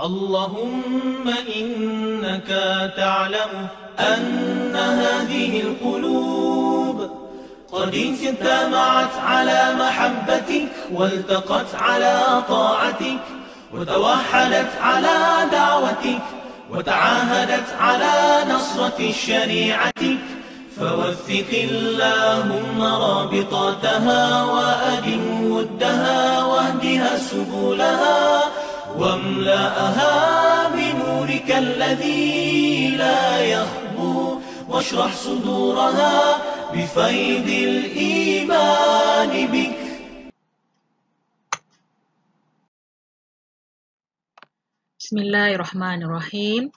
اللهم إنك تعلم أن هذه القلوب قد اجتمعت على محبتك والتقت على طاعتك وتوحدت على دعوتك وتعاهدت على نصرة شريعتك، فوثق اللهم رابطاتها وأدم ودها واهدها سبلها واملأها بنورك الذي لا يخبو، واشرح صدورها بفيض الإيمان بك. Bismillahirrahmanirrahim.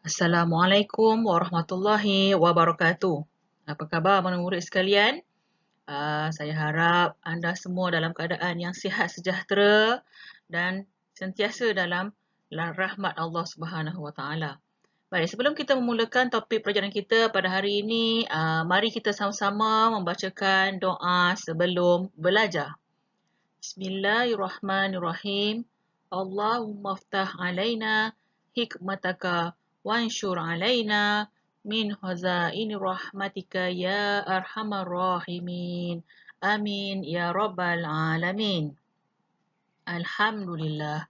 Assalamualaikum warahmatullahi wabarakatuh. Apa khabar murid-murid sekalian? Saya harap anda semua dalam keadaan yang sihat sejahtera dan sentiasa dalam rahmat Allah Subhanahu Wa Taala. Baik, sebelum kita memulakan topik pelajaran kita pada hari ini, mari kita sama-sama membacakan doa sebelum belajar. Bismillahirrahmanirrahim. Allahumma ftah alaina hikmataka wanshur alaina min hazaini rahmatika ya arhamar rahimin. Amin ya rabbal alamin. Alhamdulillah.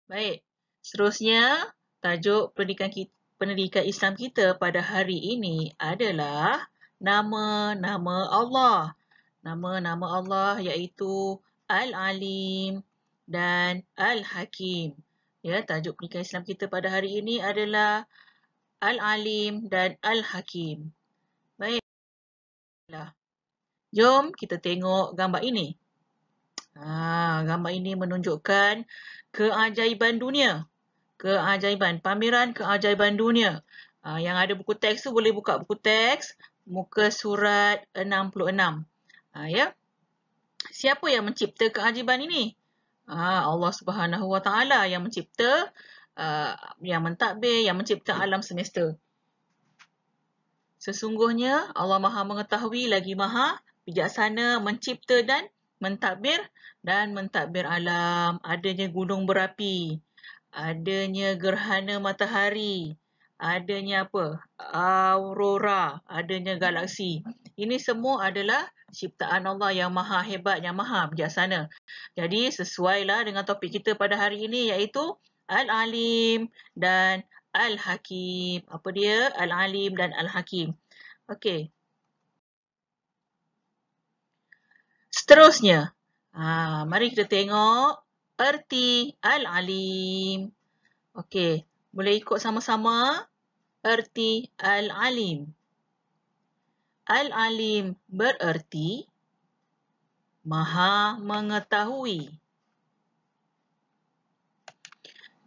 Baik, seterusnya tajuk pendidikan Islam kita pada hari ini adalah nama-nama Allah. Nama-nama Allah iaitu Al-Alim dan Al-Hakim. Ya, tajuk pendidikan Islam kita pada hari ini adalah Al-Alim dan Al-Hakim. Baiklah. Jom kita tengok gambar ini. Gambar ini menunjukkan keajaiban dunia. Pameran keajaiban dunia. Yang ada buku teks tu boleh buka buku teks muka surat 66. Ya. Siapa yang mencipta keajaiban ini? Allah Subhanahu Wa Taala yang mencipta, yang mentadbir, yang mencipta alam semesta. Sesungguhnya Allah Maha mengetahui lagi Maha bijaksana mencipta dan mentadbir alam. Adanya gunung berapi, adanya gerhana matahari, adanya apa? Aurora, adanya galaksi. Ini semua adalah ciptaan Allah yang maha hebat, yang maha bijaksana. Jadi sesuailah dengan topik kita pada hari ini iaitu Al-Alim dan Al-Hakim. Apa dia? Al-Alim dan Al-Hakim. Okey. Seterusnya, mari kita tengok erti Al-Alim. Okey, boleh ikut sama-sama erti Al-Alim. Al-Alim bererti Maha mengetahui.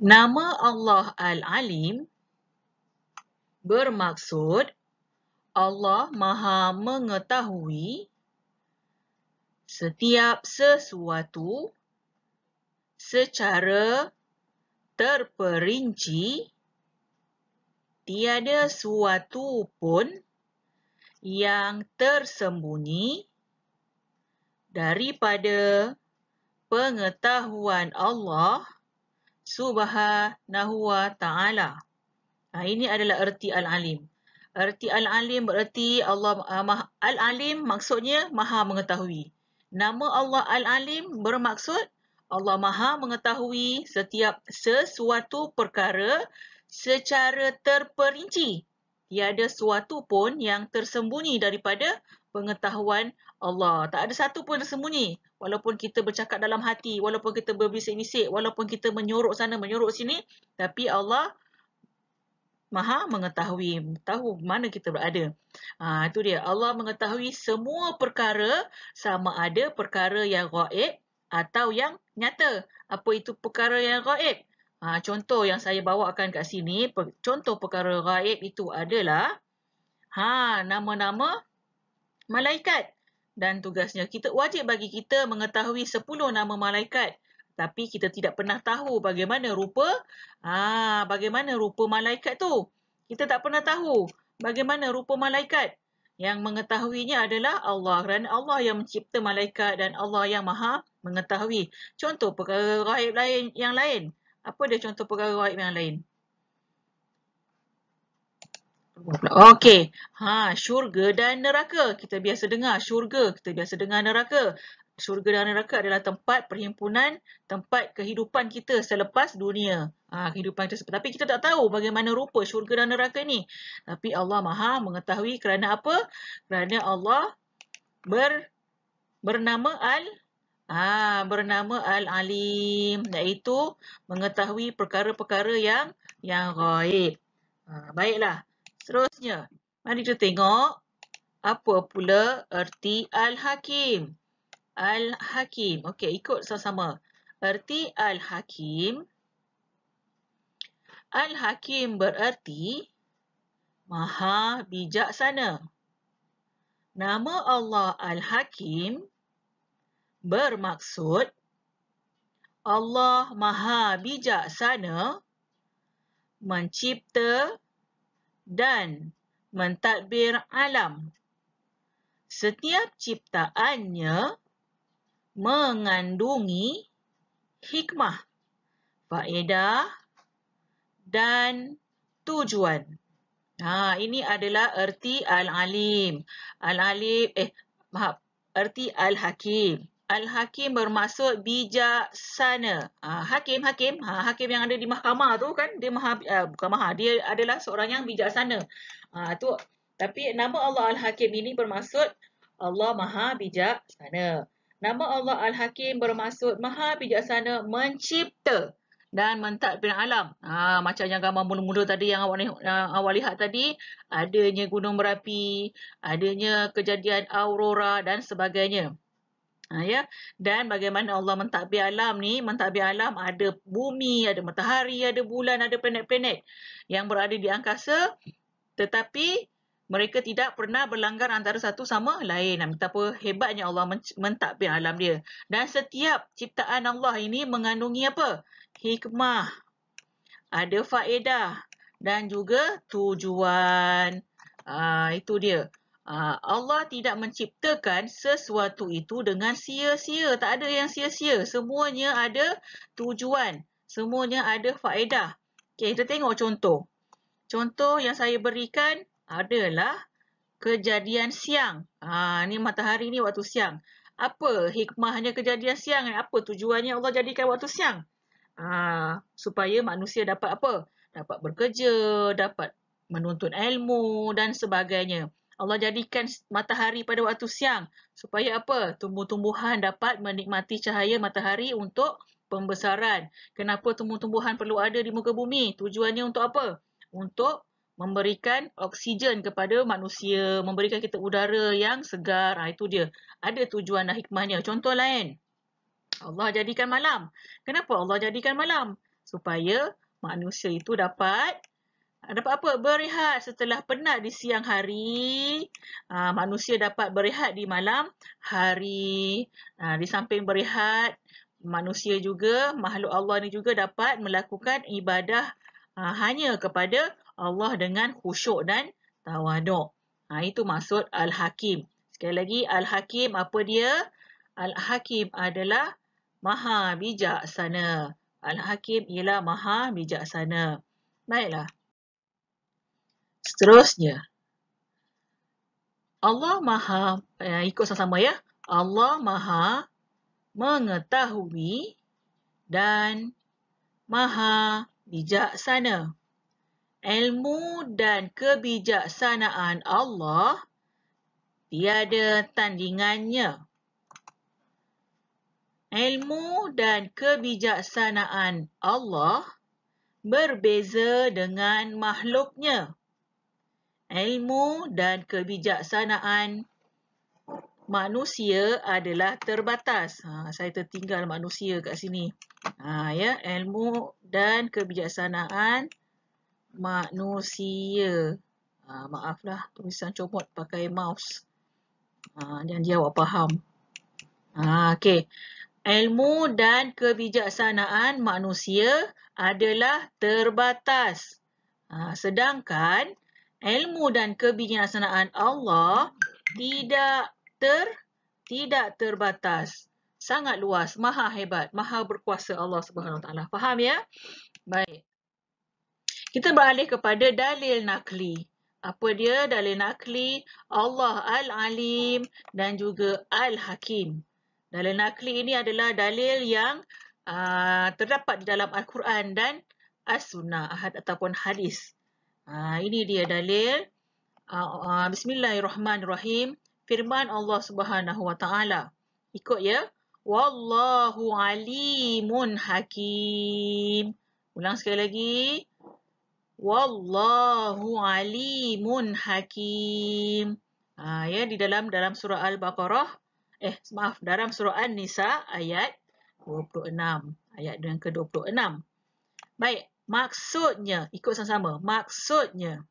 Nama Allah Al-Alim bermaksud Allah Maha mengetahui setiap sesuatu secara terperinci, tiada suatu pun yang tersembunyi daripada pengetahuan Allah Subhanahu Wa Taala. Ini adalah erti Al-Alim. Erti Al-Alim bererti Allah Al-Alim maksudnya Maha mengetahui. Nama Allah Al-Alim bermaksud Allah Maha mengetahui setiap sesuatu perkara secara terperinci. Tiada suatu pun yang tersembunyi daripada pengetahuan Allah. Tak ada satu pun tersembunyi. Walaupun kita bercakap dalam hati, walaupun kita berbisik-bisik, walaupun kita menyorok sana, menyorok sini, tapi Allah Maha mengetahui, tahu mana kita berada. Itu dia. Allah mengetahui semua perkara sama ada perkara yang gaib atau yang nyata. Apa itu perkara yang gaib? Contoh yang saya bawakan kat sini, contoh perkara gaib itu adalah nama-nama malaikat. Dan tugasnya, wajib bagi kita mengetahui 10 nama malaikat. Tapi kita tidak pernah tahu bagaimana rupa malaikat tu. Kita tak pernah tahu bagaimana rupa malaikat. Yang mengetahuinya adalah Allah. Kerana Allah yang mencipta malaikat dan Allah yang maha mengetahui. Contoh perkara gaib lain yang lain. Apa dia contoh perkara gaib yang lain? Okey. Syurga dan neraka. Kita biasa dengar syurga, kita biasa dengar neraka. Syurga dan neraka adalah tempat perhimpunan, tempat kehidupan kita selepas dunia. Kehidupan kita. Tapi kita tak tahu bagaimana rupa syurga dan neraka ni. Tapi Allah Maha mengetahui kerana apa? Kerana Allah bernama Al-Alim, iaitu mengetahui perkara-perkara yang gaib. Baiklah. Seterusnya, mari kita tengok apa pula erti Al-Hakim. Al-Hakim. Okey, ikut sama-sama. Erti Al-Hakim. Al-Hakim bererti Maha Bijaksana. Nama Allah Al-Hakim bermaksud Allah Maha Bijaksana mencipta dan mentadbir alam. Setiap ciptaannya mengandungi hikmah, faedah dan tujuan. Ini adalah erti Al-Alim. Erti Al-Hakim. Al-Hakim bermaksud bijaksana. Hakim yang ada di mahkamah tu kan, dia dia adalah seorang yang bijaksana. Tapi nama Allah Al-Hakim ini bermaksud Allah Maha Bijaksana. Nama Allah Al-Hakim bermaksud Maha Bijaksana mencipta dan mentadbir alam. Macam yang gambar mula-mula tadi yang awak lihat tadi, adanya gunung berapi, adanya kejadian aurora dan sebagainya. Dan bagaimana Allah mentadbir alam ni, mentadbir alam ada bumi, ada matahari, ada bulan, ada planet-planet yang berada di angkasa, tetapi mereka tidak pernah berlanggar antara satu sama lain. Betapa hebatnya Allah mentadbir alam dia. Dan setiap ciptaan Allah ini mengandungi apa? Hikmah, ada faedah dan juga tujuan. Itu dia. Allah tidak menciptakan sesuatu itu dengan sia-sia. Tak ada yang sia-sia. Semuanya ada tujuan. Semuanya ada faedah. Okay, kita tengok contoh. Contoh yang saya berikan adalah kejadian siang. Ni matahari ni waktu siang. Apa hikmahnya kejadian siang? Apa tujuannya Allah jadikan waktu siang? Supaya manusia dapat apa? Dapat bekerja, dapat menuntut ilmu dan sebagainya. Allah jadikan matahari pada waktu siang supaya apa? Tumbuh-tumbuhan dapat menikmati cahaya matahari untuk pembesaran. Kenapa tumbuh-tumbuhan perlu ada di muka bumi? Tujuannya untuk apa? Untuk memberikan oksigen kepada manusia, memberikan kita udara yang segar. Itu dia. Ada tujuan dan hikmahnya. Contoh lain. Allah jadikan malam. Kenapa Allah jadikan malam? Supaya manusia itu dapat apa? Berehat setelah penat di siang hari. Manusia dapat berehat di malam hari. Di samping berehat, manusia juga, makhluk Allah ni juga dapat melakukan ibadah hanya kepada Allah dengan khusyuk dan tawaduk. Itu maksud Al-Hakim. Sekali lagi, Al-Hakim apa dia? Al-Hakim adalah Maha Bijaksana. Al-Hakim ialah Maha Bijaksana. Baiklah. Seterusnya, Allah Maha, ikut sama-sama ya. Allah Maha mengetahui dan Maha Bijaksana. Ilmu dan kebijaksanaan Allah tiada tandingannya. Ilmu dan kebijaksanaan Allah berbeza dengan makhluknya. Ilmu dan kebijaksanaan manusia adalah terbatas. Saya tertinggal manusia kat sini. Ilmu dan kebijaksanaan manusia. Maaflah, tulisan comot pakai mouse. Janji awak faham. Okey. Ilmu dan kebijaksanaan manusia adalah terbatas. Sedangkan ilmu dan kebijaksanaan Allah tidak terbatas. Sangat luas, maha hebat, maha berkuasa Allah Subhanahu Wa Taala. Faham ya? Baik. Kita beralih kepada dalil nakli. Apa dia dalil nakli? Allah Al-Alim dan juga Al-Hakim. Dalil nakli ini adalah dalil yang terdapat di dalam Al-Quran dan As-Sunnah ataupun hadis. Ini dia dalil. Bismillahirrahmanirrahim. Firman Allah Subhanahu Wa Taala. Ikut ya. Wallahu alimun hakim. Ulang sekali lagi. Wallahu alimun hakim. Ya, di dalam surah Al-Baqarah, dalam surah An-Nisa ayat 26, ayat yang ke-26. Baik, maksudnya, ikut sama-sama. Maksudnya,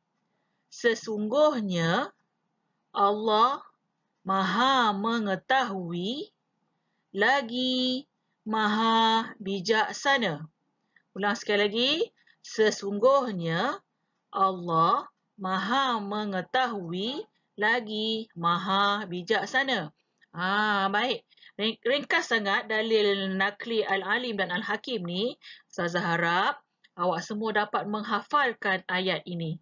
sesungguhnya Allah Maha mengetahui lagi Maha bijaksana. Ulang sekali lagi. Sesungguhnya Allah Maha mengetahui lagi Maha bijaksana. Baik. Ringkas sangat dalil nakli Al-Alim dan Al-Hakim ni. Ustazah harap awak semua dapat menghafalkan ayat ini.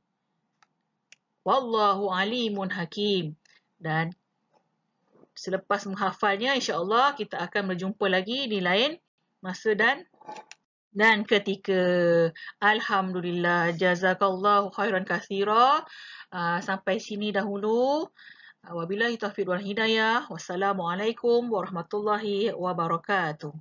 Wallahu alimun hakim. Dan selepas menghafalnya, insya-Allah kita akan berjumpa lagi di lain masa dan ketika. Alhamdulillah, jazakallahu khairan katsira. Sampai sini dahulu. Wabillahi taufiq wal hidayah. Wassalamualaikum warahmatullahi wabarakatuh.